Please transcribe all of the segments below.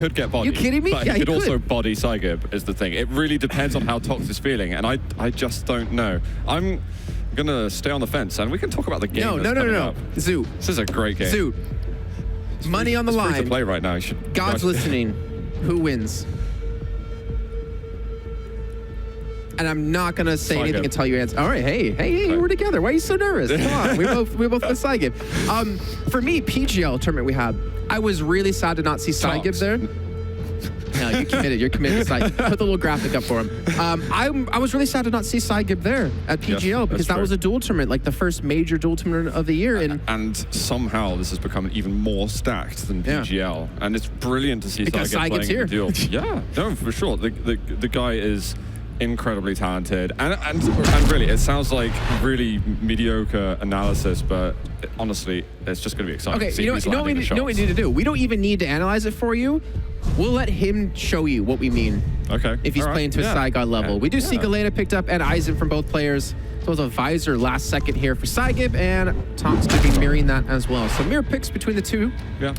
Could get bodied. You kidding me? But Yeah, he he could also could. body Psygib is the thing. It really depends on how Tox is feeling, and I just don't know. I'm gonna stay on the fence, and we can talk about the game. No. Zoo. This is a great game. Zoo. Money on the It's free line. to play right now. You should. God's listening. Who wins? And I'm not gonna say Psygib. anything until you answer. All right, hey, we're together. Why are you so nervous? Come on, we both with Psygib. For me, PGL tournament we had, I was really sad to not see Psygib Tox. there. No, you're committed. You're committed to Psygib. Put the little graphic up for him. I was really sad to not see Psygib there at PGL because that was a duel tournament, like the first major duel tournament of the year. And somehow this has become even more stacked than PGL, and it's brilliant to see because Psygib Psygib's playing here. the duel. Yeah, no, for sure. The guy is incredibly talented, and really, it sounds like really mediocre analysis, but honestly, it's just going to be exciting. Okay, to see you know who's what landing the we need to do? We don't even need to analyze it for you. We'll let him show you what we mean. Okay. If he's playing to a Psygib level. We do see Galena picked up and Eisen from both players. So it was a visor last second here for Psygib, and Tox could be mirroring that as well. So mirror picks between the two. Yeah.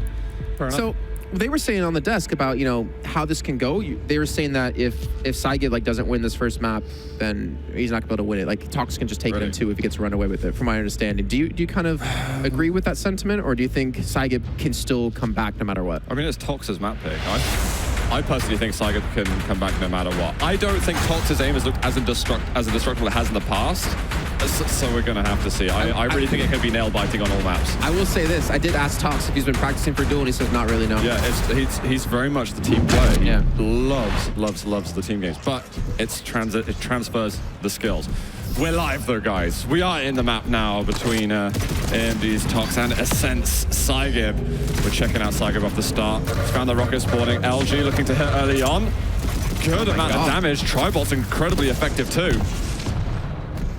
Fair enough. So they were saying on the desk about, you know, how this can go. They were saying that if Psygib like doesn't win this first map, then he's not gonna be able to win it. Like Tox can just take it in two if he gets run away with it, from my understanding. Do you kind of agree with that sentiment, or do you think Psygib can still come back no matter what? I mean, it's Tox's map pick. I personally think Psygib can come back no matter what. I don't think Tox's aim has looked as indestructible as it has in the past. So we're going to have to see. I really think it can be nail-biting on all maps. I will say this. I did ask Tox if he's been practicing for duel, and he says not really, no. Yeah, he's very much the team player. He Yeah. loves the team games. But it transfers the skills. We're live though, guys. We are in the map now between AMD's Tox and Ascent's Psygib. We're checking out Psygib off the start. Found the rocket spawning. LG looking to hit early on. Good amount of damage. Tribot's incredibly effective too.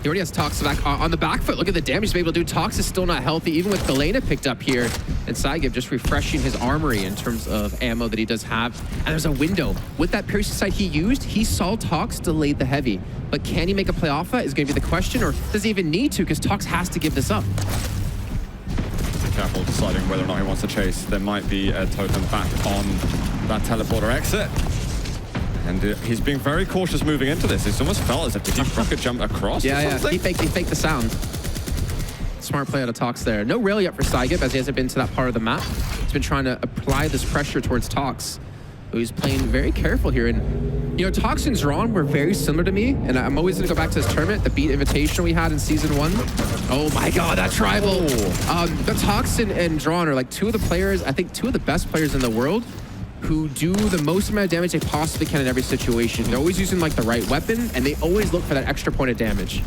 He already has Tox back on the back foot. Look at the damage he's able to do. Tox is still not healthy, even with Galena picked up here. And Psygib just refreshing his armory in terms of ammo that he does have. And there's a window. With that piercing sight he used, he saw Tox delayed the heavy. But can he make a play off that is going to be the question, or does he even need to? Because Tox has to give this up. Careful deciding whether or not he wants to chase. There might be a totem back on that teleporter exit. And he's being very cautious moving into this. It's almost felt as if he rocket jumped across. Yeah. He faked the sound. Smart play out of Tox there. No rail yet for Psygib, as he hasn't been to that part of the map. He's been trying to apply this pressure towards Tox. So he's playing very careful here. And, you know, Tox and Zron were very similar to me. And I'm always going to go back to this tournament, the Beat Invitational we had in Season 1. Oh my God, that tribal. The Tox and Zron are like two of the players, I think two of the best players in the world, who do the most amount of damage they possibly can in every situation. They're always using like the right weapon, and they always look for that extra point of damage.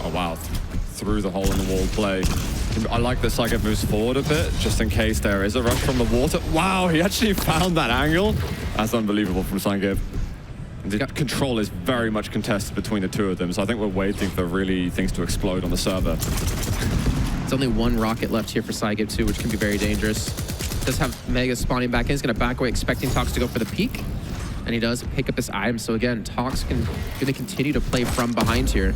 Oh wow, through the hole in the wall play. I like that Psygib moves forward a bit, just in case there is a rush from the water. Wow, he actually found that angle. That's unbelievable from Psygib. The control is very much contested between the two of them, so I think we're waiting for really things to explode on the server. There's only one rocket left here for Psygib too, which can be very dangerous. Does have Mega spawning back in. He's going to back away, expecting Tox to go for the peak. And he does pick up this item. So again, Tox going to continue to play from behind here.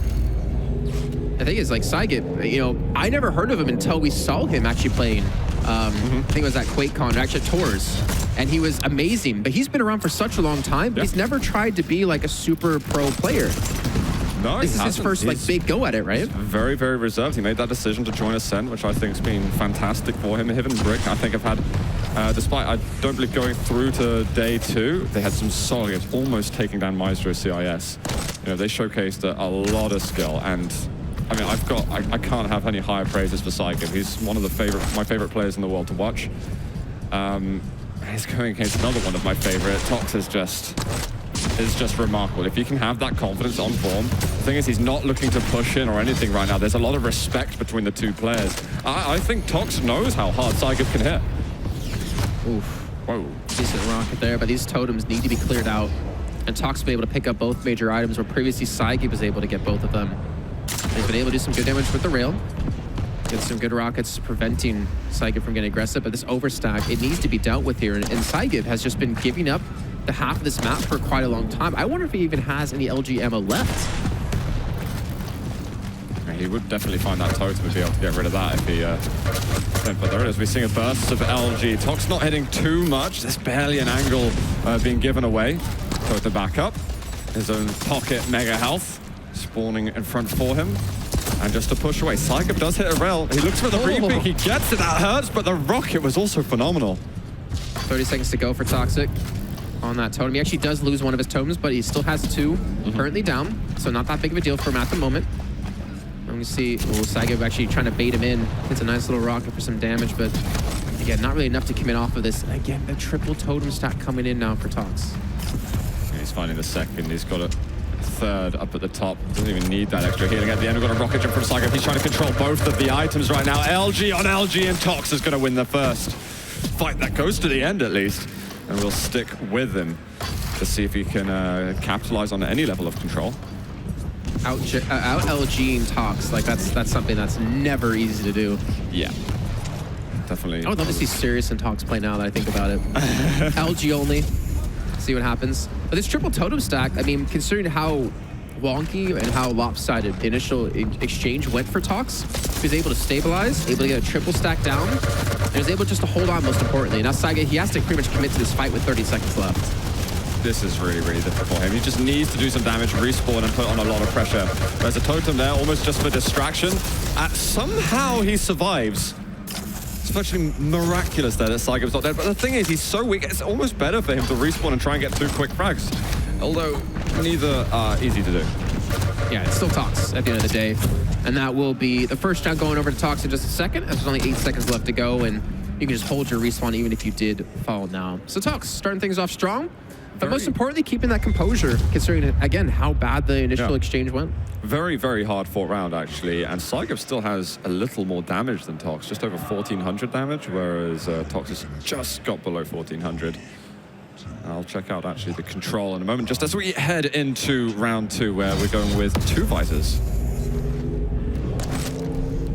The thing is, like, Psygib, you know, I never heard of him until we saw him actually playing. I think it was at QuakeCon, actually at Tours. And he was amazing. But he's been around for such a long time. But he's never tried to be like a super pro player. No, this is his first like big go at it, right? Very, very reserved. He made that decision to join Ascent, which I think has been fantastic for him. Him and Brick, I think, have had, despite I don't believe going through to day 2, they had some solid games, almost taking down Maestro CIS. You know, they showcased a lot of skill, and I mean, I can't have any higher praises for Psygib. He's one of my favorite players in the world to watch. He's going against another one of my favorite. Tox is just remarkable. If you can have that confidence on form. The thing is, he's not looking to push in or anything right now. There's a lot of respect between the two players. I think Tox knows how hard Psygib can hit. Oof. Whoa. Decent rocket there, but these totems need to be cleared out. And Tox will be able to pick up both major items, where previously Psygib was able to get both of them. He's been able to do some good damage with the rail. Get some good rockets preventing Psygib from getting aggressive, but this overstack, it needs to be dealt with here. And Psygib has just been giving up the half of this map for quite a long time. I wonder if he even has any LG ammo left. He would definitely find that totem and be able to get rid of that if he didn't. But there it is. We're seeing a burst of LG. Tox not hitting too much. There's barely an angle being given away. Totem back up. His own pocket mega health spawning in front for him. And just to push away, Psygib does hit a rail. He looks for the repeat. He gets it. That hurts, but the rocket was also phenomenal. 30 seconds to go for Toxic on that totem. He actually does lose one of his totems, but he still has two currently down. So not that big of a deal for him at the moment. And we see Psygib actually trying to bait him in. It's a nice little rocket for some damage, but again, not really enough to commit off of this. Again, the triple totem stack coming in now for Tox. Yeah, he's finding the second. He's got a third up at the top. Doesn't even need that extra healing at the end. We've got a rocket jump from Psygib. He's trying to control both of the items right now. LG on LG, and Tox is going to win the first fight that goes to the end at least. And we'll stick with him to see if he can capitalize on any level of control. Out LG and Tox, like that's something that's never easy to do. Yeah, definitely. I would love to see Sirius and Tox play now that I think about it. LG only, see what happens. But this triple totem stack, I mean, considering how wonky and how lopsided the initial exchange went for Tox, he was able to stabilize, able to get a triple stack down, and was able just to hold on most importantly. Now Psygib, he has to pretty much commit to this fight with 30 seconds left. This is really, really difficult for him. He just needs to do some damage, respawn, and put on a lot of pressure. There's a totem there, almost just for distraction. Somehow he survives. It's virtually miraculous there that Psygib's not dead. But the thing is, he's so weak, it's almost better for him to respawn and try and get two quick frags. Although, neither are easy to do. Yeah, it's still Tox at the end of the day. And that will be the first round going over to Tox in just a second. There's only 8 seconds left to go, and you can just hold your respawn even if you did fall now. So Tox starting things off strong. But most importantly, keeping that composure, considering, again, how bad the initial exchange went. Very, very hard fought round, actually. And Psygib still has a little more damage than Tox, just over 1,400 damage, whereas Tox has just got below 1,400. I'll check out, actually, the control in a moment, just as we head into round 2, where we're going with 2 visors.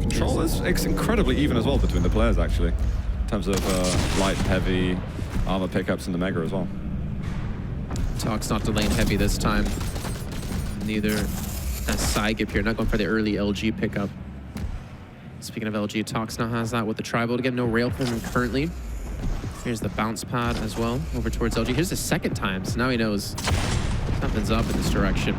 Control is incredibly even as well between the players, actually, in terms of light, heavy, armor pickups, and the Mega as well. Tox not delaying heavy this time. Neither as Psygib here, not going for the early LG pickup. Speaking of LG, Tox now has that with the tribal to get no rail from him currently. Here's the bounce pad as well, over towards LG. Here's the second time, so now he knows something's up in this direction.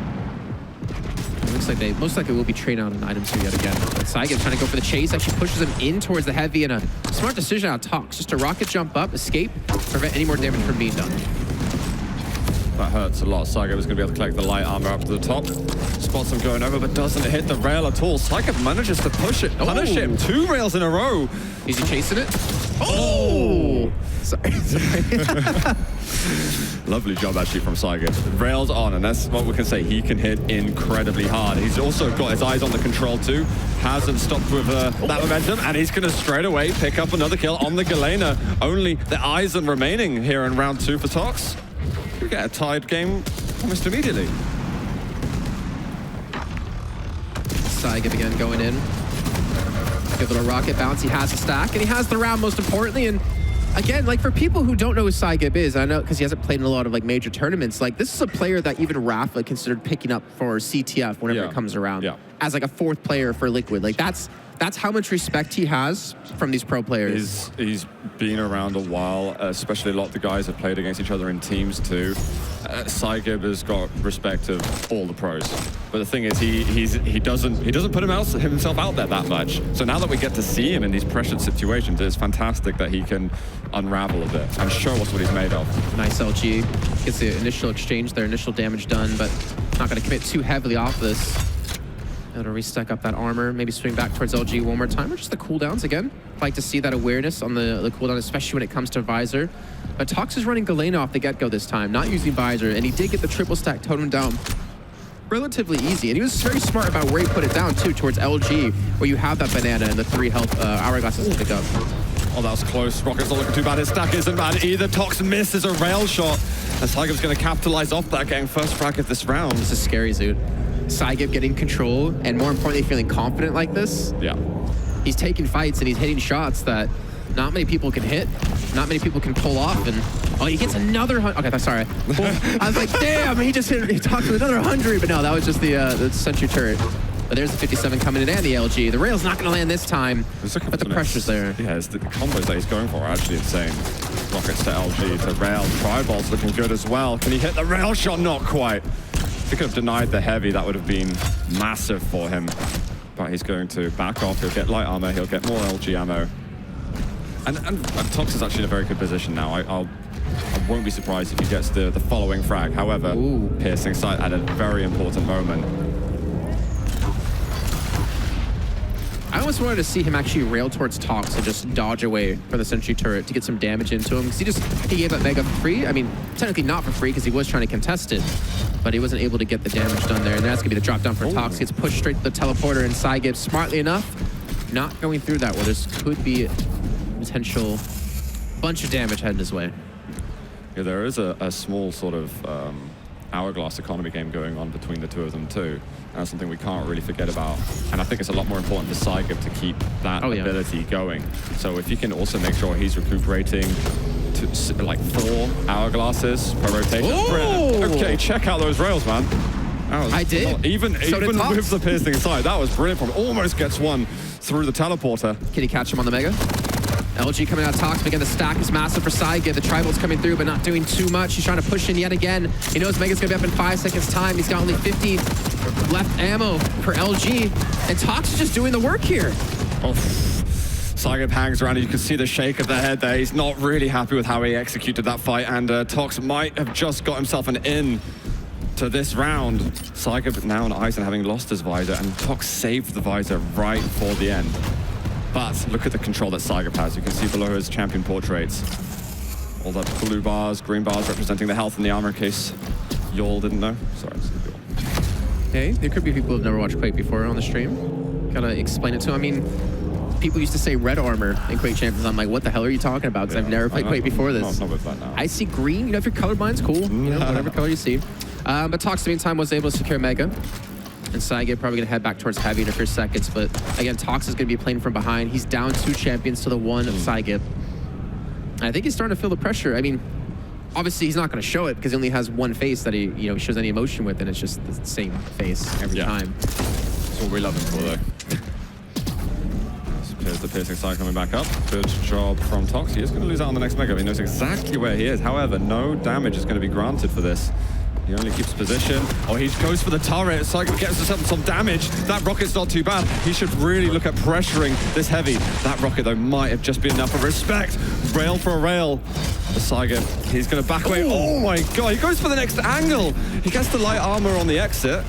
It looks like they most likely will be trading out an items here yet again. But Psygib trying to go for the chase, actually pushes him in towards the heavy, and a smart decision out of Tox. Just a rocket jump up, escape, prevent any more damage from being done. That hurts a lot. Psygib is going to be able to collect the light armor up to the top. Spots him going over, but doesn't hit the rail at all. Psygib manages to push it, punish him. 2 rails in a row. Is he chasing it? Oh! Sorry. Lovely job, actually, from Psygib. Rails on, and that's what we can say. He can hit incredibly hard. He's also got his eyes on the control, too. Hasn't stopped with that momentum, and he's going to straight away pick up another kill on the Galena. Only the eyes are remaining here in round 2 for Tox. We get a tied game almost immediately. Psygib again going in. Good little rocket bounce. He has a stack, and he has the round most importantly. And again, like for people who don't know who Psygib is, I know because he hasn't played in a lot of like major tournaments, like this is a player that even Rafa considered picking up for CTF whenever it comes around as like a 4th player for Liquid. Like that's how much respect he has from these pro players. He's been around a while, especially a lot of the guys have played against each other in teams too. Psygib has got respect of all the pros. But the thing is, he doesn't put himself out there that much. So now that we get to see him in these pressured situations, it's fantastic that he can unravel a bit and show us what he's made of. Nice LG. Gets the initial exchange, their initial damage done, but not going to commit too heavily off this. Able to restack up that armor, maybe swing back towards LG one more time, or just the cooldowns again. Like to see that awareness on the cooldown, especially when it comes to Visor. But Tox is running Galena off the get-go this time, not using Visor, and he did get the triple stack totem down relatively easy. And he was very smart about where he put it down too, towards LG, where you have that banana and the 3 health hourglasses to pick up. Oh, that was close. Rocket's not looking too bad. His stack isn't bad either. Tox misses a rail shot. And Psygib's going to capitalize off that, getting first frag of this round. This is scary, Zoot. Psygib getting control, and more importantly, feeling confident like this. Yeah. He's taking fights, and he's hitting shots that not many people can hit, not many people can pull off, and oh, he gets another 100. Okay, sorry. I was like, damn, he just hit Tox with another 100, but no, that was just the sentry turret. But there's the 57 coming in and the LG. The rail's not going to land this time, but the pressure's there. Yeah, the combos that he's going for are actually insane. Rockets to LG, to rail. Tri-bolt's looking good as well. Can he hit the rail shot? Not quite. If he could have denied the heavy, that would have been massive for him. But he's going to back off. He'll get light armor. He'll get more LG ammo. And Tox is actually in a very good position now. I won't be surprised if he gets the following frag. However, piercing sight at a very important moment. I almost wanted to see him actually rail towards Tox and just dodge away from the sentry turret to get some damage into him. Because he gave that Mega for free. I mean, technically not for free because he was trying to contest it. But he wasn't able to get the damage done there. And that's going to be the drop down for Tox. Gets pushed straight to the teleporter, and Psygib, smartly enough, not going through that. Well, this could be a potential bunch of damage heading his way. Yeah, there is a small sort of hourglass economy game going on between the two of them too. And that's something we can't really forget about. And I think it's a lot more important for Psygib to keep that ability going. So if you can also make sure he's recuperating to like 4 hourglasses per rotation. Okay, check out those rails, man. I did. Even with the piercing side, that was brilliant. Almost gets one through the teleporter. Can he catch him on the Mega? LG coming out of Tox, but again, the stack is massive for Psygib. The Tribal's coming through, but not doing too much. He's trying to push in yet again. He knows Mega's gonna be up in 5 seconds time. He's got only 50 left ammo for LG, and Tox is just doing the work here. Psygib hangs around, and you can see the shake of the head there. He's not really happy with how he executed that fight, and Tox might have just got himself an in to this round. Psygib now on ice and having lost his visor, and Tox saved the visor right for the end. But look at the control that Psygib has. You can see below his champion portraits. All the blue bars, green bars representing the health and the armor in case y'all didn't know. Sorry, this is Y'all. Hey, there could be people who've never watched Quake before on the stream. Gotta explain it to them. I mean, people used to say red armor in Quake Champions. I'm like, what the hell are you talking about? Because I've never played Quake before this. Not with that now. I see green. You know, if you're colorblind's cool. You know, whatever color you see. But Tox, in the meantime, was able to secure Mega. And Psygib probably going to head back towards heavy in a few seconds. But again, Tox is going to be playing from behind. He's down 2 champions to the 1 of Psygib. And I think he's starting to feel the pressure. I mean, obviously he's not going to show it because he only has one face that he shows any emotion with, and it's just the same face every time. That's what we love him for, though. Here's the piercing side coming back up. Good job from Tox. He is going to lose out on the next Mega. He knows exactly where he is. However, no damage is going to be granted for this. He only keeps position. Oh, he goes for the turret. Psygib gets himself some damage. That rocket's not too bad. He should really look at pressuring this heavy. That rocket, though, might have just been enough of respect. Rail for a rail. For Psygib, he's going to back away. Oh my god, he goes for the next angle. He gets the light armor on the exit.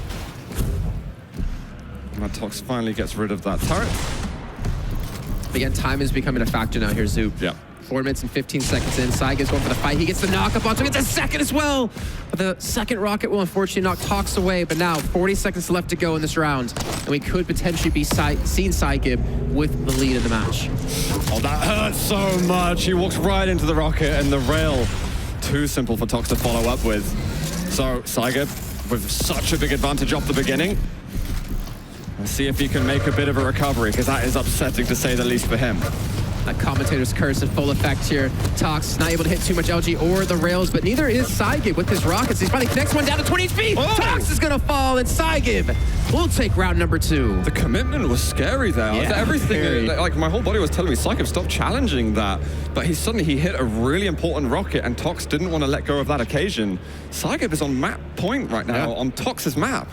And Tox finally gets rid of that turret. Again, time is becoming a factor now here, Zoop. Yeah. 4 minutes and 15 seconds in. Psygib's going for the fight. He gets the knock-up onto him. It's a second as well. But the second rocket will unfortunately knock Tox away. But now, 40 seconds left to go in this round. And we could potentially be seeing Psygib with the lead in the match. Oh, that hurts so much. He walks right into the rocket and the rail. Too simple for Tox to follow up with. So, Psygib, with such a big advantage off the beginning. Let's see if he can make a bit of a recovery, because that is upsetting to say the least for him. That commentator's curse in full effect here. Tox not able to hit too much LG or the rails, but neither is Psygib with his rockets. He finally connects one down to 20 HP. Tox is gonna fall, and Psygib will take round number 2. The commitment was scary there. Yeah, everything, like my whole body was telling me, Psygib, stop challenging that. But he hit a really important rocket, and Tox didn't want to let go of that occasion. Psygib is on map point right now, on Tox's map.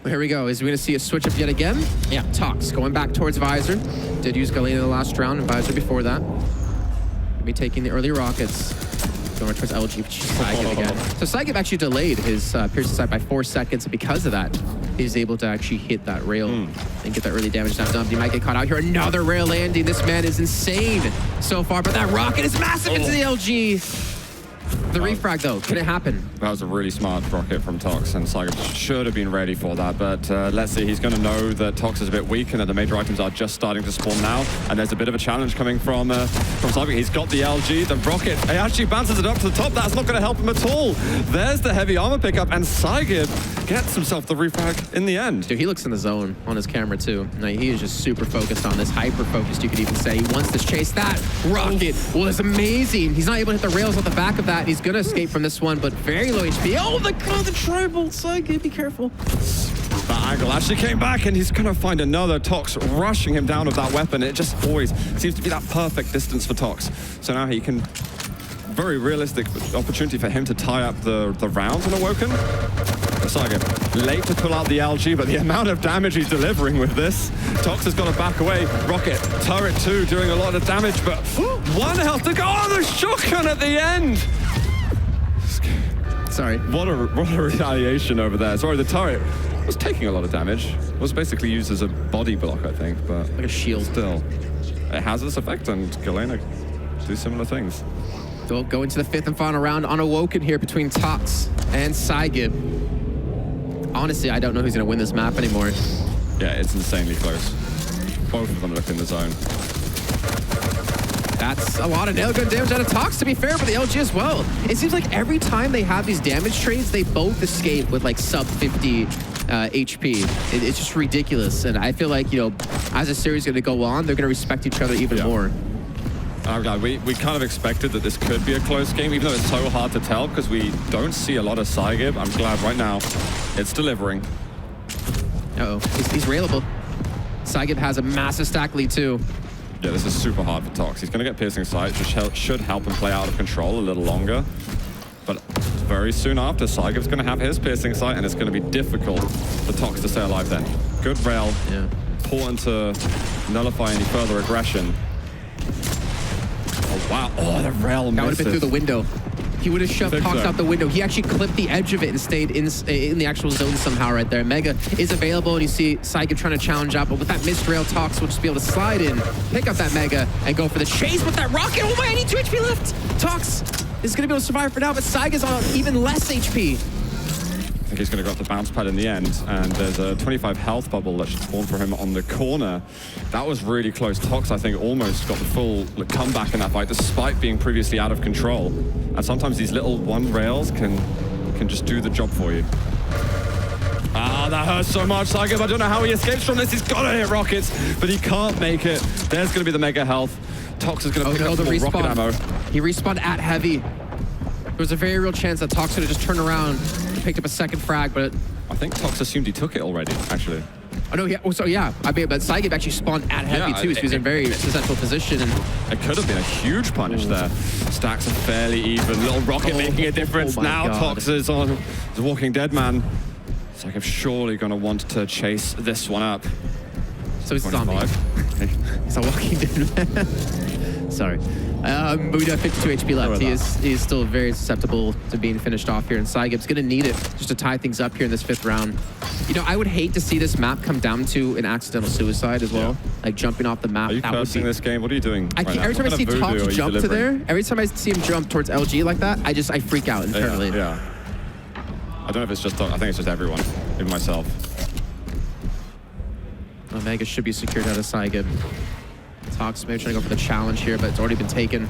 Here we go. Is we going to see a switch up yet again? Yeah, Tox going back towards Visor. Did use Galena in the last round and Visor before that. Gonna be taking the early rockets. Going towards LG, Psygib again. So Psygib actually delayed his piercing sight by 4 seconds, and because of that, he's able to actually hit that rail and get that early damage down dumped. He might get caught out here. Another rail landing. This man is insane so far, but that rocket is massive into the LG. The refrag, though, could it happen? That was a really smart rocket from Tox, and Psygib should have been ready for that. But let's see, he's going to know that Tox is a bit weak and that the major items are just starting to spawn now. And there's a bit of a challenge coming from Psygib. He's got the LG, the rocket. He actually bounces it up to the top. That's not going to help him at all. There's the heavy armor pickup, and Psygib gets himself the refrag in the end. Dude, he looks in the zone on his camera, too. Like, he is just super focused on this, hyper-focused, you could even say. He wants this chase. That rocket was amazing. He's not able to hit the rails off the back of that. He's going to escape from this one, but very low HP. Oh, the tribal Psygib, be careful. But angle actually came back, and he's going to find another Tox rushing him down with that weapon. It just always seems to be that perfect distance for Tox. So now he can... Very realistic opportunity for him to tie up the rounds on Awoken. Psygib, late to pull out the LG, but the amount of damage he's delivering with this, Tox has got to back away. Rocket, turret 2 doing a lot of damage, but 1 health to go. Oh, the shotgun at the end! Sorry. What a retaliation over there. Sorry, the turret was taking a lot of damage. It was basically used as a body block, I think, but... Like a shield. Still, it has this effect, and Galena do similar things. Go into the 5th and final round on Awoken here between Tox and Psygib. Honestly, I don't know who's going to win this map anymore. Yeah, it's insanely close. Both of them look in the zone. That's a lot of nail gun damage out of Tox, to be fair, but the LG as well. It seems like every time they have these damage trades, they both escape with like sub 50 HP. It's just ridiculous. And I feel like, you know, as the series is going to go on, they're going to respect each other even more. I'm glad. We kind of expected that this could be a close game, even though it's so hard to tell because we don't see a lot of Psygib. I'm glad right now it's delivering. Uh-oh. He's railable. Psygib has a massive stack lead too. Yeah, this is super hard for Tox. He's going to get Piercing Sight, which should help him play out of control a little longer. But very soon after, Psygib's going to have his Piercing Sight, and it's going to be difficult for Tox to stay alive then. Good rail. Yeah. Important to nullify any further aggression. Oh, wow. Oh, the rail That would have been through the window. He would have shoved Tox out the window. He actually clipped the edge of it and stayed in the actual zone somehow right there. Mega is available, and you see Psygib trying to challenge out, but with that missed rail, Tox will just be able to slide in, pick up that Mega, and go for the chase with that rocket. Oh my, I need 2 HP left. Tox is going to be able to survive for now, but Psygib's on even less HP. I think he's going to go up the bounce pad in the end, and there's a 25 health bubble that should spawn for him on the corner. That was really close. Tox, I think, almost got the full comeback in that fight, despite being previously out of control. And sometimes these little one rails can just do the job for you. Ah, that hurts so much, Psygib. I don't know how he escapes from this. He's got to hit rockets, but he can't make it. There's going to be the mega health. Tox is going to pick up the rocket ammo. He respawned at heavy. There was a very real chance that Tox could have just turned around and picked up a second frag, but... I think Tox assumed he took it already, actually. Oh, no, yeah. Oh, so, yeah. I mean, but Psygib actually spawned at heavy, too, so he was in a very central position. And it could have been a huge punish there. Stacks are fairly even. Little rocket making a difference. Now Tox is on the Walking Dead man. Psygib's surely going to want to chase this one up. So he's a zombie. He's a Walking Dead man. Sorry. But we do have 52 HP left. He is still very susceptible to being finished off here, and Psygib's going to need it just to tie things up here in this 5th round. You know, I would hate to see this map come down to an accidental suicide as well, like jumping off the map. Are you cursing this game? What are you doing? Every time I see Tox jump to there, every time I see him jump towards LG like that, I freak out internally. Yeah. I don't know if it's just Tox. I think it's just everyone, even myself. Omega should be secured out of Psygib. Tox maybe trying to go for the challenge here, but it's already been taken.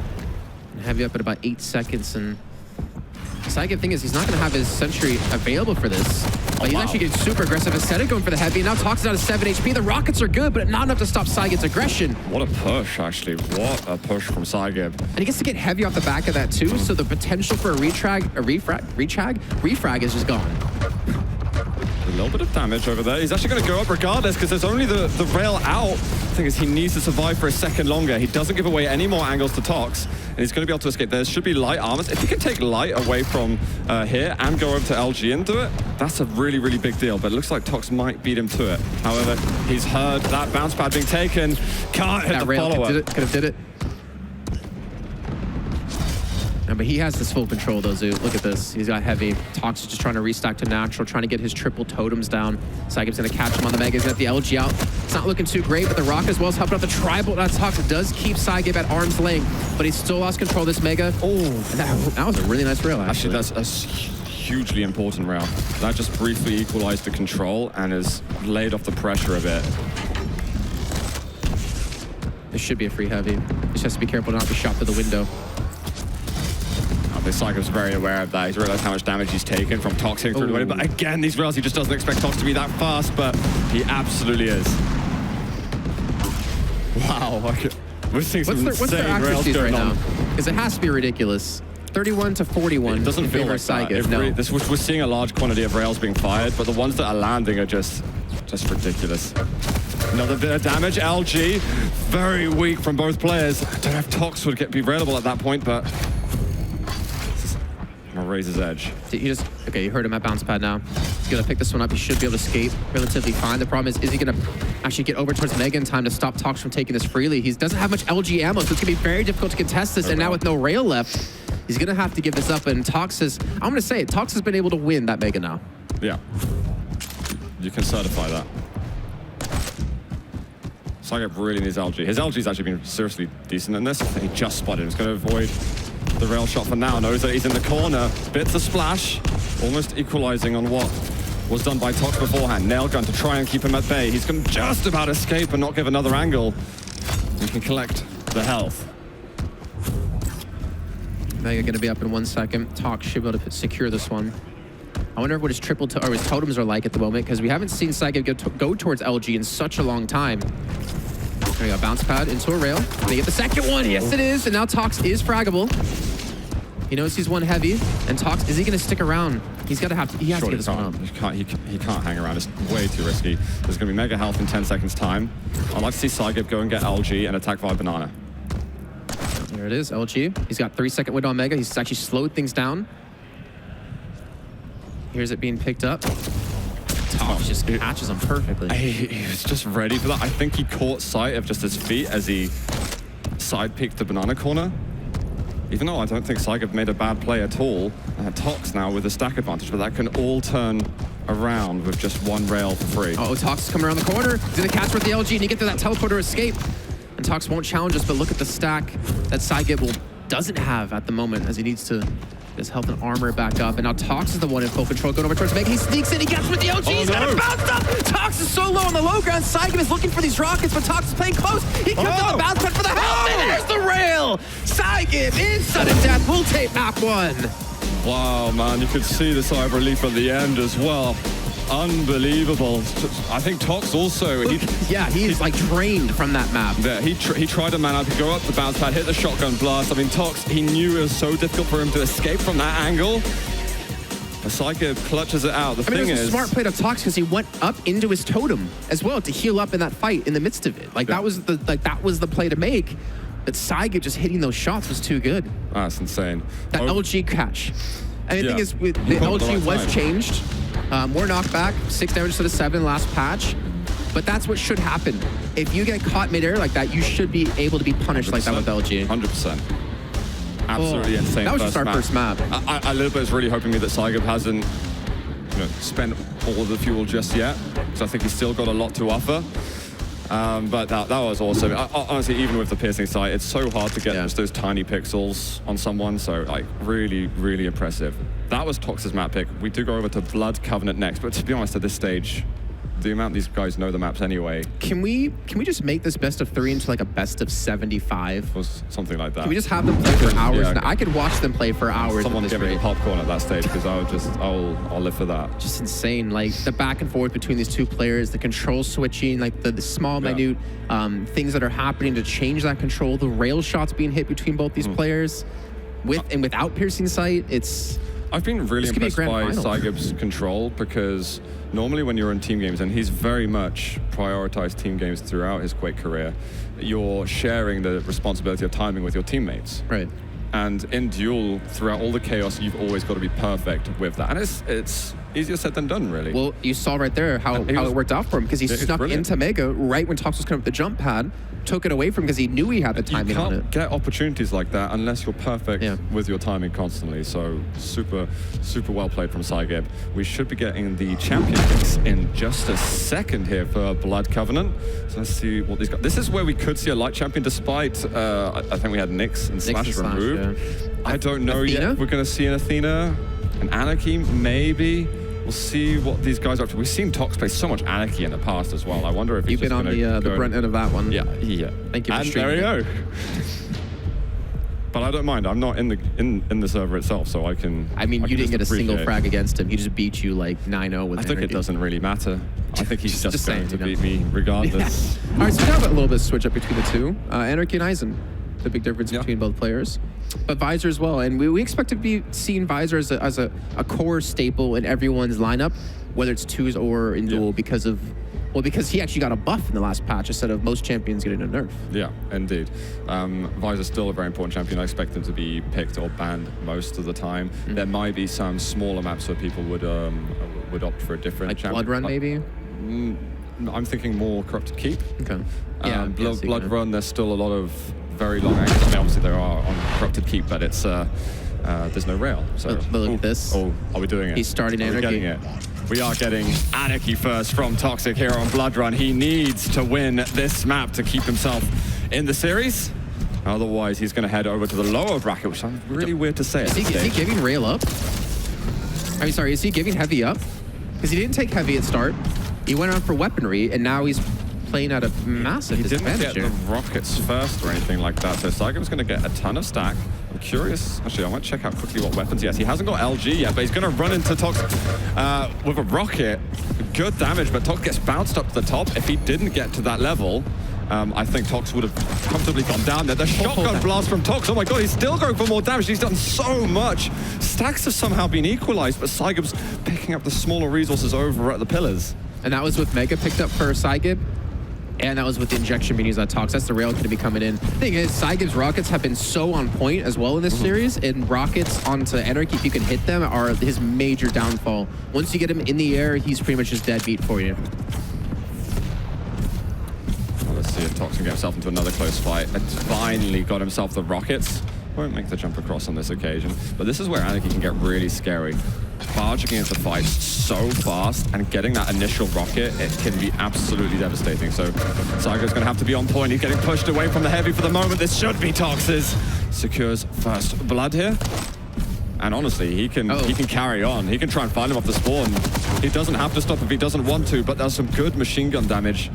Heavy up at about 8 seconds, and Psygib thing is he's not going to have his sentry available for this. But he's actually getting super aggressive instead of going for the heavy. Now Tox is out of 7 HP. The rockets are good, but not enough to stop Psygib's aggression. What a push, actually. What a push from Psygib. And he gets to get heavy off the back of that too, so the potential for a refrag is just gone. A little bit of damage over there. He's actually going to go up regardless because there's only the rail out. The thing is, he needs to survive for a second longer. He doesn't give away any more angles to Tox, and he's going to be able to escape. There should be light armors. If he can take light away from here and go over to LG and do it, that's a really, really big deal. But it looks like Tox might beat him to it. However, he's heard that bounce pad being taken. Can't hit the follow-up. Could have did it. No, but he has this full control though, Zoo. Look at this. He's got heavy. Tox is just trying to restack to natural, trying to get his triple totems down. Psygib's going to catch him on the Mega. He's got the LG out. It's not looking too great, but the Rock as well is helping out the Tribal. Now Tox does keep Psygib at arm's length, but he's still lost control of this Mega. Oh, that was a really nice rail, actually. Actually, that's a hugely important rail. That just briefly equalized the control and has laid off the pressure a bit. This should be a free heavy. Just has to be careful not to be shot through the window. Psygib's very aware of that. He's realized how much damage he's taken from Tox hitting through the way. But again, these rails, he just doesn't expect Tox to be that fast, but he absolutely is. Wow. We're seeing some insane rails going on. Because it has to be ridiculous. 31 to 41. It doesn't feel like Psygib. No. We're seeing a large quantity of rails being fired, but the ones that are landing are just Just ridiculous. Another bit of damage. LG, very weak from both players. I don't know if Tox would be available at that point, but gonna raise his edge. Okay, you heard him at bounce pad now. He's gonna pick this one up. He should be able to escape relatively fine. The problem is he gonna actually get over towards Mega in time to stop Tox from taking this freely? He doesn't have much LG ammo, so it's gonna be very difficult to contest this. And now with no rail left, he's gonna have to give this up. And Tox is, I'm gonna say it, Tox has been able to win that Mega now. Yeah, you can certify that. Psygib really needs LG. His LG's actually been seriously decent in this. He just spotted him. He's gonna avoid the rail shot for now. Knows that he's in the corner. Bits of splash, almost equalizing on what was done by Tox beforehand. Nail gun to try and keep him at bay. He's going to just about escape and not give another angle. He can collect the health. Mega going to be up in 1 second. Tox should be able to secure this one. I wonder what his or his totems are like at the moment, because we haven't seen Psygib go towards LG in such a long time. There we go, bounce pad into a rail. They get the second one. Yes, it is. And now Tox is fraggable. He knows he's one heavy. And Tox, is he going to stick around? He has to get this one up. He can't hang around. It's way too risky. There's going to be mega health in 10 seconds time. I'd like to see Psygib go and get LG and attack via banana. There it is, LG. He's got 3-second window on Mega. He's actually slowed things down. Here's it being picked up. Tox just catches him perfectly. He was just ready for that. I think he caught sight of just his feet as he side peeked the banana corner. Even though I don't think Psygib made a bad play at all. Tox now with a stack advantage, but that can all turn around with just one rail for free. Oh, Tox is coming around the corner. He's gonna catch with the LG and he get to that teleporter escape. And Tox won't challenge us, but look at the stack that Psygib doesn't have at the moment, as he needs to his health and armor back up. And now Tox is the one in full control, going over towards Mega. He sneaks in, he gets with the LG, he's got him bounced up! Tox is so low on the low ground, Psygib is looking for these rockets, but Tox is playing close. He comes on the bounce pad for the health, and there's the rail! Psygib in sudden death, will take map 1. Wow, man, you could see the side relief at the end as well. Unbelievable. I think Tox also... he's like drained from that map. Yeah, he tried a man up to go up the bounce pad, hit the shotgun blast. I mean, Tox, he knew it was so difficult for him to escape from that angle. But Psygib clutches it out. The thing is... it was a smart play to Tox because he went up into his totem as well to heal up in that fight in the midst of it. That was the play to make. But Psygib just hitting those shots was too good. That's insane. That LG catch. And the thing is, the LG was changed. More knockback, 6 damage to the 7 last patch. But that's what should happen. If you get caught midair like that, you should be able to be punished like that with LG. 100%. Absolutely insane. That was just our first map. I a little bit is really hoping that Psygib hasn't spent all of the fuel just yet, because I think he's still got a lot to offer. But that was awesome. Honestly, even with the piercing sight, it's so hard to get just those tiny pixels on someone. So, like, really, really impressive. That was Tox's map pick. We do go over to Blood Covenant next, but to be honest, at this stage, the amount these guys know the maps anyway. Can we just make this best of 3 into like a best of 75? Or something like that. Can we just have them play for hours? Yeah, I could watch them play for hours. Someone give me popcorn at that stage, because I'll live for that. Just insane, like the back and forth between these two players, the control switching, like the small, minute things that are happening to change that control, the rail shots being hit between both these players, with and without piercing sight. I've been really impressed by Psygib's control, because normally when you're in team games, and he's very much prioritized team games throughout his Quake career, you're sharing the responsibility of timing with your teammates. Right. And in Duel, throughout all the chaos, you've always got to be perfect with that. And it's easier said than done, really. Well, you saw right there how it worked out for him, because he snuck into Mega right when Tox was coming up the jump pad, took it away from him because he knew he had the timing on it. You can't get opportunities like that unless you're perfect with your timing constantly. So super, super well played from Psygib. We should be getting the champion picks in just a second here for Blood Covenant. So let's see what these guys... This is where we could see a light champion, despite I think we had Nyx and Slash removed. I don't know yet. We're going to see an Athena, an Anarchy, maybe. We'll see what these guys are up to. We've seen Tox play so much Anarchy in the past as well. I wonder if you've been on the brunt end of that one. Yeah. Thank you for streaming. There we go. But I don't mind. I'm not in the server itself, so I can. I mean, you didn't get a single frag against him. He just beat you like 9-0 with. I think it doesn't really matter. I think he's just going to beat me regardless. All right, so we have a little bit of switch up between the two. Anarchy and Eisen. The big difference between both players. But Visor as well, and we expect to be seeing Visor as a core staple in everyone's lineup, whether it's twos or in Duel, because of Well, because he actually got a buff in the last patch instead of most champions getting a nerf. Yeah, indeed. Visor's still a very important champion. I expect him to be picked or banned most of the time. There might be some smaller maps where people would opt for a different Like champion. Blood Run, maybe? I'm thinking more Corrupted Keep. Okay. Yeah, Blood Run, there's still a lot of very long angles. I mean, obviously there are on Corrupted Keep, but it's there's no rail. So But look at this. Oh, are we doing it? He's starting Are we Anarchy. getting it? We are getting Anarchy first from toxjq here on Blood Run. He needs to win this map to keep himself in the series. Otherwise, he's going to head over to the lower bracket, which sounds really weird to say. Is he giving rail up? I mean, sorry, is he giving heavy up? Because he didn't take heavy at start. He went on for weaponry, and now he's playing at a massive He didn't disadvantage get the here. rockets first or anything like that, so Psygib's going to get a ton of stack. I'm curious. Actually, I might check out quickly what weapons he has. He hasn't got LG yet, but he's going to run into Tox with a rocket. Good damage, but Tox gets bounced up to the top. If he didn't get to that level, I think Tox would have comfortably gone down there. The shotgun blast from Tox. Oh my god, he's still going for more damage. He's done so much. Stacks have somehow been equalized, but Psygib's picking up the smaller resources over at the pillars. And that was with Mega picked up for Psygib. And that was with the injection being used on Tox. That's the rail going to be coming in. The thing is, Psygib's rockets have been so on point as well in this series, and rockets onto Anarchy, if you can hit them, are his major downfall. Once you get him in the air, he's pretty much just dead beat for you. Well, let's see if Tox can get himself into another close fight. And finally got himself the rockets. Won't make the jump across on this occasion, but this is where Anarchy can get really scary. Barging into fights so fast and getting that initial rocket, it can be absolutely devastating. So Psygib's going to have to be on point. He's getting pushed away from the heavy for the moment. This should be Tox's. Secures first blood here. And honestly, he can carry on. He can try and find him off the spawn. He doesn't have to stop if he doesn't want to, but there's some good machine gun damage.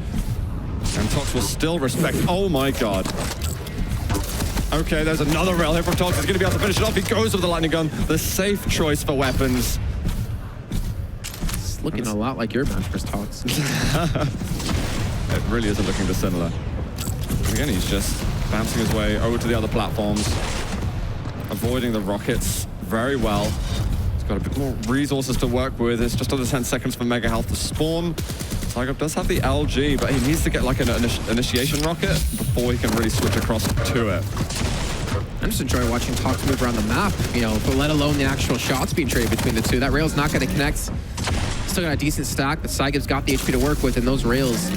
And Tox will still respect. Oh my god. Okay, there's another rail here from Tox. He's going to be able to finish it off. He goes with the lightning gun, the safe choice for weapons. It's looking a lot like your match for Tox. It really isn't looking dissimilar. Again, he's just bouncing his way over to the other platforms, avoiding the rockets very well. He's got a bit more resources to work with. It's just under 10 seconds for Mega Health to spawn. Psygib does have the LG, but he needs to get like an initiation rocket before he can really switch across to it. I'm just enjoying watching Tox move around the map, you know, but let alone the actual shots being traded between the two. That rail's not going to connect. Still got a decent stack, but Psygib's got the HP to work with, and those rails, a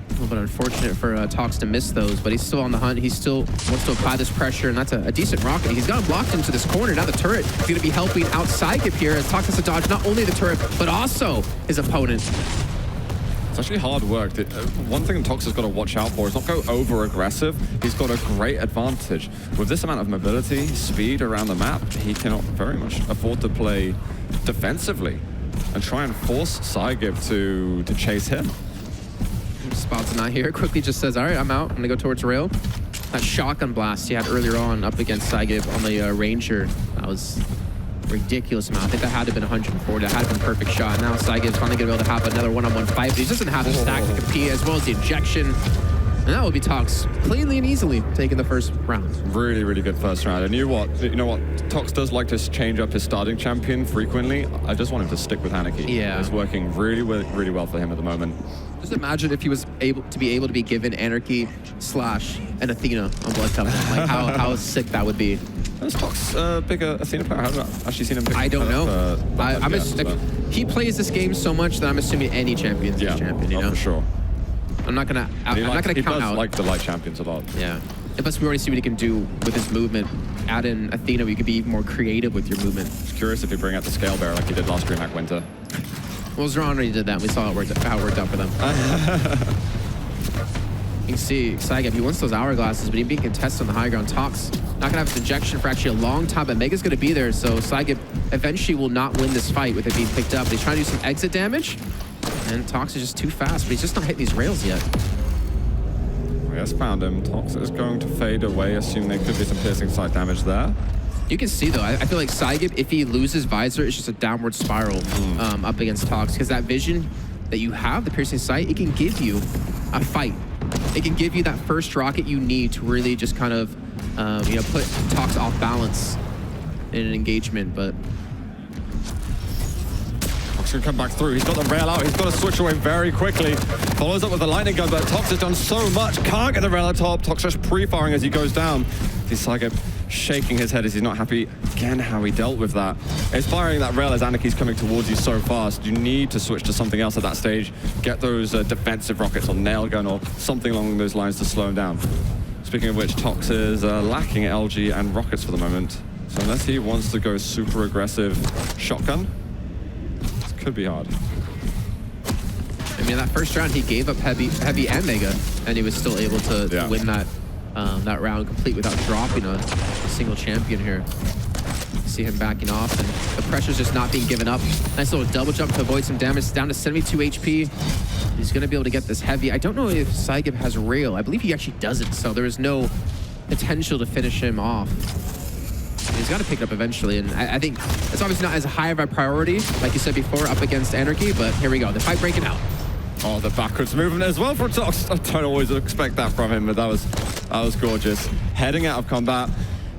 little bit unfortunate for Tox to miss those, but he's still on the hunt. He still wants to apply this pressure, and that's a decent rocket. He's got him blocked into this corner. Now the turret is going to be helping out Psygib here as Tox has to dodge not only the turret, but also his opponent. It's actually hard work. One thing Tox has got to watch out for is not go over-aggressive. He's got a great advantage. With this amount of mobility, speed around the map, he cannot very much afford to play defensively and try and force Psygib to chase him. Spots not here. Quickly just says, all right, I'm out. I'm going to go towards rail. That shotgun blast he had earlier on up against Psygib on the Ranger, that was ridiculous amount. I think that had to have been 140. That had to have been a perfect shot. Now Psygib's finally going to be able to have another one-on-one fight, but he doesn't have the stack to compete, as well as the injection. And that will be Tox cleanly and easily taking the first round. Really, really good first round. And you know what? Tox does like to change up his starting champion frequently. I just want him to stick with Anarchy. Yeah. It's working really well for him at the moment. Just imagine if he was able to be given Anarchy / an Athena on Blood Cup. Like how sick that would be. Is Tox a bigger Athena player? I haven't actually seen him pick I don't know. so. He plays this game so much that I'm assuming any champion's his champion, you know? for sure. I'm not gonna count out. He does like the light champions a lot. Yeah. Plus, we already see what he can do with his movement. Add in Athena, where you can be even more creative with your movement. Just curious if you bring out the scale bearer like he did last Dreamhack Winter. Well, Zeron already did that. We saw how it worked out for them. You can see Psygib, he wants those hourglasses, but he being contested on the high ground. Tox not gonna have his injection for actually a long time, but Mega's gonna be there, so Psygib eventually will not win this fight with it being picked up. He's trying to do some exit damage, and Tox is just too fast, but he's just not hitting these rails yet. He has found him. Tox is going to fade away, assuming there could be some piercing sight damage there. You can see, though, I feel like Psygib, if he loses Visor, it's just a downward spiral up against Tox, because that vision that you have, the piercing sight, it can give you a fight. It can give you that first rocket you need to really just kind of, put Tox off balance in an engagement, but... Tox can come back through. He's got the rail out. He's got to switch away very quickly. Follows up with the lightning gun, but Tox has done so much. Can't get the rail at top. Tox just pre-firing as he goes down. See Psygib shaking his head as he's not happy again how he dealt with that. It's firing that rail as Anarchy's coming towards you so fast. You need to switch to something else at that stage. Get those defensive rockets or nail gun or something along those lines to slow him down. Speaking of which, Tox is lacking LG and rockets for the moment. So unless he wants to go super aggressive shotgun, this could be hard. I mean, that first round he gave up heavy and mega, and he was still able to win that round complete without dropping a single champion here. See him backing off, and the pressure's just not being given up. Nice little double jump to avoid some damage. Down to 72 HP. He's going to be able to get this heavy. I don't know if Psygib has rail. I believe he actually doesn't, so there is no potential to finish him off. He's got to pick it up eventually, and I think it's obviously not as high of a priority, like you said before, up against Anarchy, but here we go. The fight breaking out. Oh, the backwards movement as well for Tox. I don't always expect that from him, but that was gorgeous. Heading out of combat,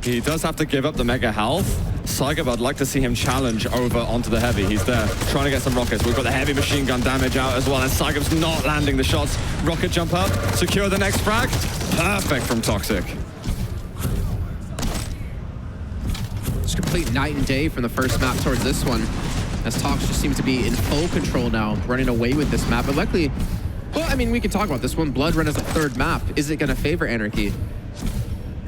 he does have to give up the mega health. Psygib, I'd like to see him challenge over onto the heavy. He's there, trying to get some rockets. We've got the heavy machine gun damage out as well, and Psygib's not landing the shots. Rocket jump up, secure the next frag. Perfect from Toxic. It's complete night and day from the first map towards this one, as Tox just seems to be in full control now, running away with this map. But luckily, well, I mean, we can talk about this one. Blood Run as a third map. Is it going to favor Anarchy?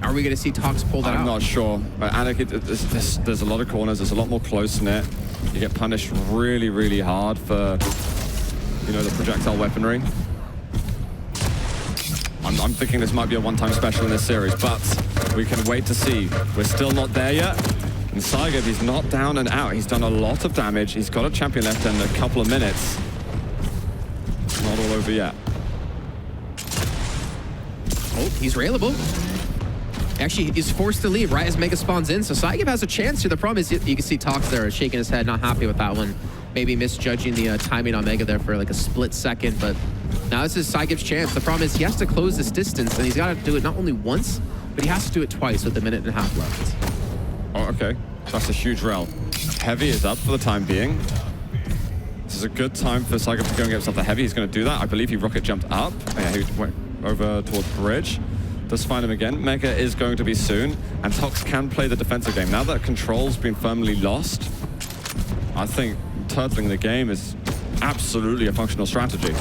Are we going to see Tox pull that out? I'm not sure. But Anarchy, there's a lot of corners. There's a lot more close-knit. You get punished really, really hard for, you know, the projectile weaponry. I'm thinking this might be a one-time special in this series, but we can wait to see. We're still not there yet. And Psygib, he's not down and out. He's done a lot of damage. He's got a champion left in a couple of minutes. It's not all over yet. Oh, he's railable. Actually, he's forced to leave right as Mega spawns in, so Psygib has a chance here. The problem is you can see Tox there shaking his head, not happy with that one. Maybe misjudging the timing on Mega there for like a split second, but now this is Psygib's chance. The problem is he has to close this distance, and he's got to do it not only once, but he has to do it twice with a minute and a half left. Oh, okay. That's a huge rel. Heavy is up for the time being. This is a good time for Psygib to go and get himself the heavy. He's going to do that. I believe he rocket jumped up. Oh, yeah, he went over towards bridge. Does find him again. Mega is going to be soon, and Tox can play the defensive game. Now that control's been firmly lost, I think turtling the game is absolutely a functional strategy.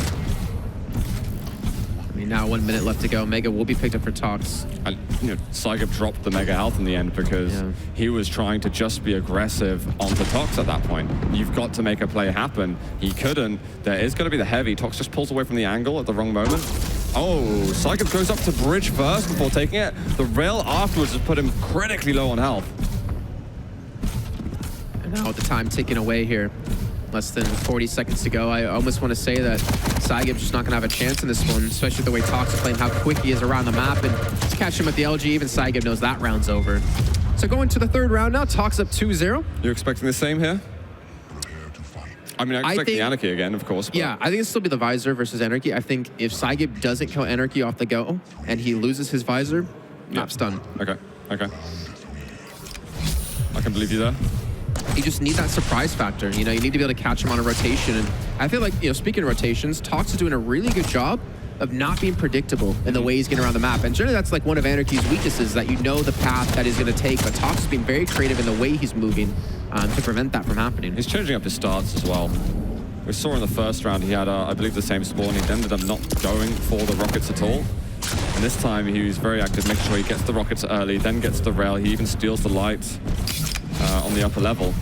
I mean, now 1 minute left to go. Mega will be picked up for Tox. And, you know, Psygib dropped the mega health in the end because he was trying to just be aggressive onto Tox at that point. You've got to make a play happen. He couldn't. There is going to be the heavy. Tox just pulls away from the angle at the wrong moment. Oh, Psygib goes up to bridge first before taking it. The rail afterwards has put him critically low on health. And now with the time ticking away here, less than 40 seconds to go, I almost want to say that Psygib's just not going to have a chance in this one, especially the way Tox is playing, how quick he is around the map, and to catch him with the LG, even Psygib knows that round's over. So going to the third round now, Tox up 2-0. You're expecting the same here? I mean, I expect the Anarchy again, of course. But yeah, I think it'll still be the Visor versus Anarchy. I think if Psygib doesn't kill Anarchy off the go, and he loses his Visor, map's done. Okay, okay. I can believe you there. You just need that surprise factor. You know, you need to be able to catch him on a rotation. And I feel like, you know, speaking of rotations, Tox is doing a really good job of not being predictable in the way he's getting around the map. And generally that's like one of Anarchy's weaknesses, that you know the path that he's going to take, but Tox is being very creative in the way he's moving to prevent that from happening. He's changing up his starts as well. We saw in the first round he had, I believe, the same spawn. He ended up not going for the rockets at all. And this time he was very active, making sure he gets the rockets early, then gets the rail. He even steals the light on the upper level.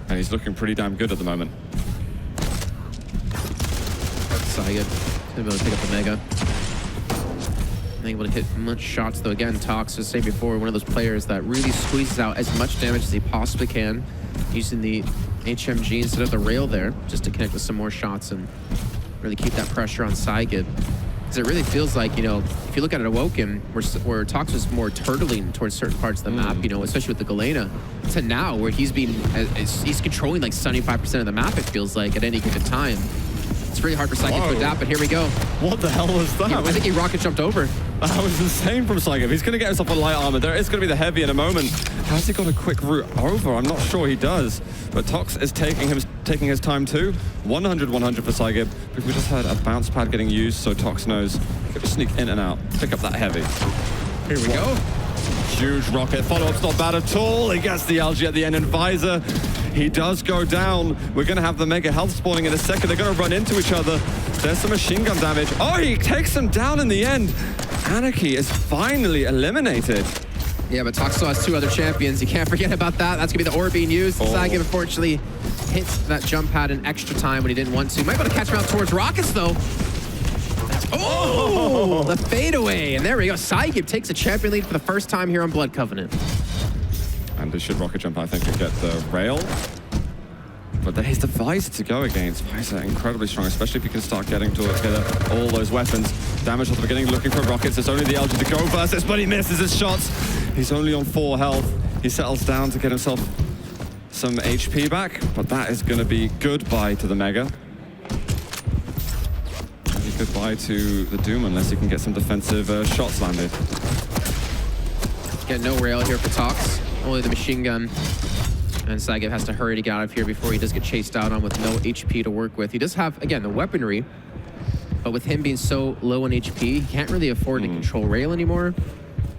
And he's looking pretty damn good at the moment. Psygib gonna be able to pick up the Mega. Not able to hit much shots though. Again, Tox, as I said before, one of those players that really squeezes out as much damage as he possibly can, using the HMG instead of the rail there, just to connect with some more shots and really keep that pressure on Psygib. Because it really feels like, you know, if you look at it Awoken, where Tox was more turtling towards certain parts of the map, you know, especially with the Galena, to now where he's controlling like 75% of the map, it feels like, at any given time. It's really hard for Psygib to adapt, but here we go. What the hell was that? I think he rocket jumped over. That was insane from Psygib. He's going to get himself a light armor. There is going to be the heavy in a moment. Has he got a quick route over? I'm not sure he does. But Tox is taking his time too. 100-100 for Psygib. But we just heard a bounce pad getting used, so Tox knows he could just sneak in and out, pick up that heavy. Here we go. Huge rocket. Follow-up's not bad at all. He gets the LG at the end in Visor. He does go down. We're going to have the Mega health spawning in a second. They're going to run into each other. There's some machine gun damage. Oh, he takes him down in the end. Anarchy is finally eliminated. Yeah, but Tox still has 2 other champions. You can't forget about that. That's going to be the orb being used. Psygib, unfortunately, hits that jump pad in extra time when he didn't want to. Might be able to catch him out towards Rockets, though. Oh! The fadeaway. And there we go. Psygib takes a champion lead for the first time here on Blood Covenant. And it should rocket jump, I think, and get the rail. But there's the Visor to go against. Visor incredibly strong, especially if you can start getting together all those weapons. Damage at the beginning, looking for rockets. It's only the LG to go versus, but he misses his shots. He's only on 4 health. He settles down to get himself some HP back, but that is going to be goodbye to the Mega. Maybe goodbye to the Doom unless he can get some defensive shots landed. Get no rail here for Tox. Only the machine gun. And Psygib has to hurry to get out of here before he does get chased out on with no HP to work with. He does have, again, the weaponry, but with him being so low on HP, he can't really afford to control rail anymore.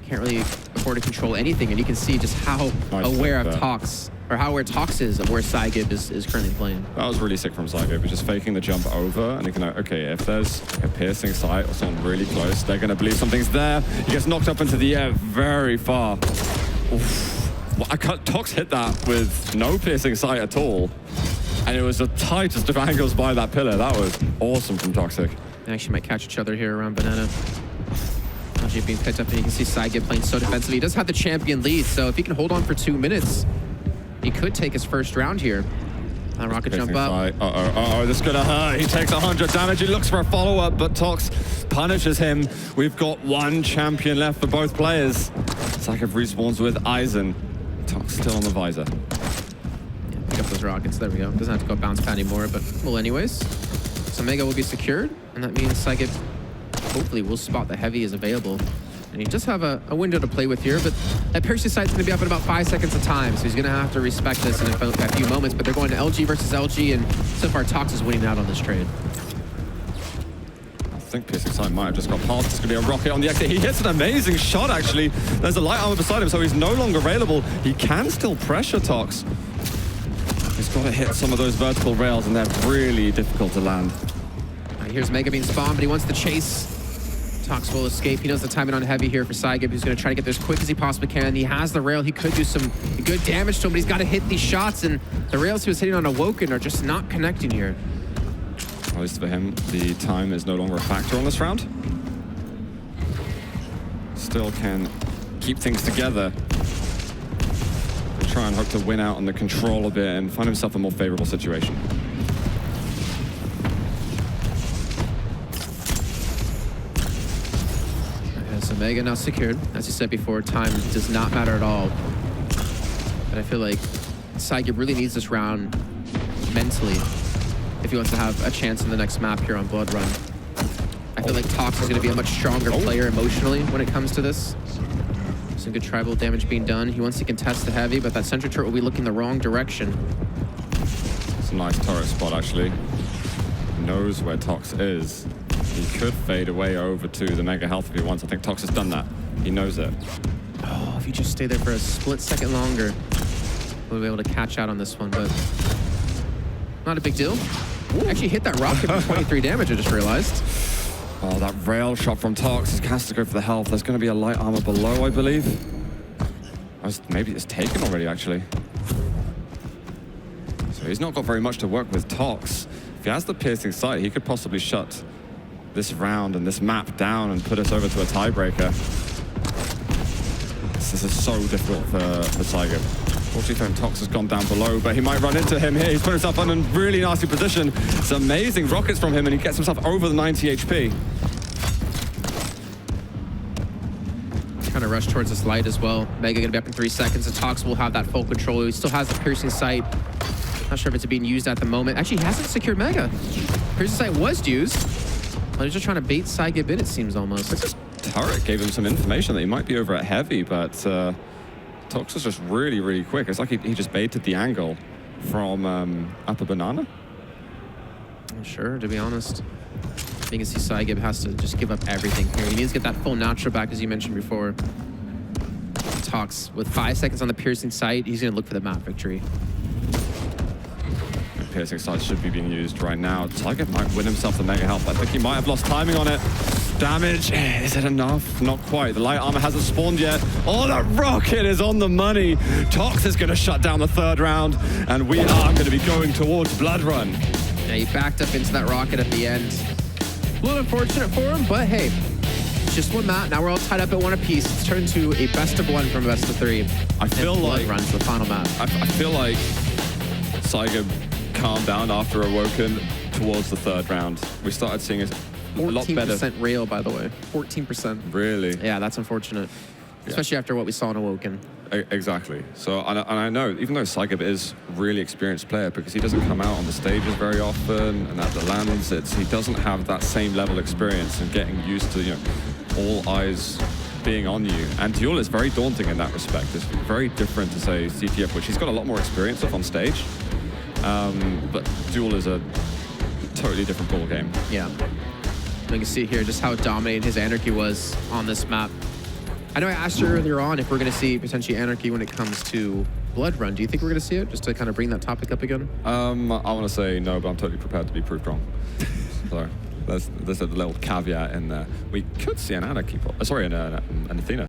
Can't really afford to control anything, and you can see just how aware of Tox, or how aware Tox is of where Psygib is currently playing. That was really sick from Psygib. He's just faking the jump over, and he can know, okay, if there's a piercing sight or someone really close, they're going to believe something's there. He gets knocked up into the air very far. Oof. Well, Tox hit that with no piercing sight at all, and it was the tightest of angles by that pillar. That was awesome from Toxic. They actually might catch each other here around Banana. LG being picked up, and you can see Psygib playing so defensively. He does have the champion lead, so if he can hold on for 2 minutes, he could take his first round here. Rocket jump up. This is gonna hurt. He takes 100 damage. He looks for a follow-up, but Tox punishes him. We've got 1 champion left for both players. Psygib respawns with Eisen. Tox still on the Visor. Yeah, pick up those rockets. There we go. Doesn't have to go bounce pad anymore, but well, anyways. So Mega will be secured, and that means Psygib hopefully will spot the heavy is available. And he does have a window to play with here, but that piercing sight's going to be up in about 5 seconds of time, so he's going to have to respect this in a few moments. But they're going to LG versus LG, and so far Tox is winning out on this trade. I think Piercing Sight might have just got past. It's going to be a rocket on the exit. He hits an amazing shot, actually. There's a light armor beside him, so he's no longer available. He can still pressure Tox. He's got to hit some of those vertical rails, and they're really difficult to land. Here's Mega being spawned, but he wants to chase. Tox will escape. He knows the timing on heavy here for Psygib. He's going to try to get there as quick as he possibly can. He has the rail. He could do some good damage to him, but he's got to hit these shots, and the rails he was hitting on Awoken are just not connecting here. At least for him, the time is no longer a factor on this round. Still can keep things together. He'll try and hope to win out on the control a bit and find himself a more favorable situation. So Mega now secured. As you said before, time does not matter at all. But I feel like Psygib really needs this round mentally if he wants to have a chance in the next map here on Blood Run. I feel like Tox is going to be a much stronger player emotionally when it comes to this. Some good tribal damage being done. He wants to contest the heavy, but that sentry turret will be looking the wrong direction. It's a nice turret spot, actually. He knows where Tox is. He could fade away over to the Mega Health if he wants. I think Tox has done that. He knows it. Oh, if you just stay there for a split second longer, we'll be able to catch out on this one, but not a big deal. Ooh. Actually hit that rocket for 23 damage, I just realized. Oh, that rail shot from Tox. He has to go for the health. There's going to be a light armor below, I believe. Maybe it's taken already, actually. So he's not got very much to work with Tox. If he has the piercing sight, he could possibly shut this round and this map down and put us over to a tiebreaker. This is so difficult for Psygib. Fortunately for him, Tox has gone down below, but he might run into him here. He's put himself in a really nasty position. It's amazing rockets from him, and he gets himself over the 90 HP. Trying to rush towards this light as well. Mega gonna be up in 3 seconds, and Tox will have that full control. He still has the piercing sight. Not sure if it's being used at the moment. Actually, he hasn't secured Mega. Piercing sight was used. But he's just trying to bait Psygib in, it seems almost. This turret gave him some information that he might be over at heavy, but Tox is just really, really quick. It's like he just baited the angle from Upper Banana. I'm sure, to be honest. I think Psygib has to just give up everything here. He needs to get that full natural back, as you mentioned before. Tox, with 5 seconds on the piercing sight, he's going to look for the map victory. Piercing sight should be being used right now. Psygib might win himself the mega health. I think he might have lost timing on it. Damage, is it enough? Not quite. The light armor hasn't spawned yet. Oh, that rocket is on the money. Tox is going to shut down the 3rd round, and we are going to be going towards Blood Run. Yeah, he backed up into that rocket at the end. A little unfortunate for him, but hey, it's just one map. Now we're all tied up at 1 apiece. It's turned to a best of 1 from a best of 3. I feel like Blood Run's the final map. I feel like Psygib calmed down after Awoken towards the 3rd round. We started seeing a lot better. 14% rail, by the way. 14%. Really? Yeah, that's unfortunate. Yeah. Especially after what we saw in Awoken. Exactly. So, and I know, even though Psygib is a really experienced player, because he doesn't come out on the stages very often, and at the lands, he doesn't have that same level of experience and getting used to, all eyes being on you. And Duel is very daunting in that respect. It's very different to, say, CTF, which he's got a lot more experience of on stage. But Duel is a totally different ball game. Yeah. You can see here just how dominating his Anarchy was on this map. I know I asked you earlier on if we're going to see potentially Anarchy when it comes to Blood Run. Do you think we're going to see it? Just to kind of bring that topic up again? I want to say no, but I'm totally prepared to be proved wrong. So there's a little caveat in there. We could see an Anarchy, an Athena.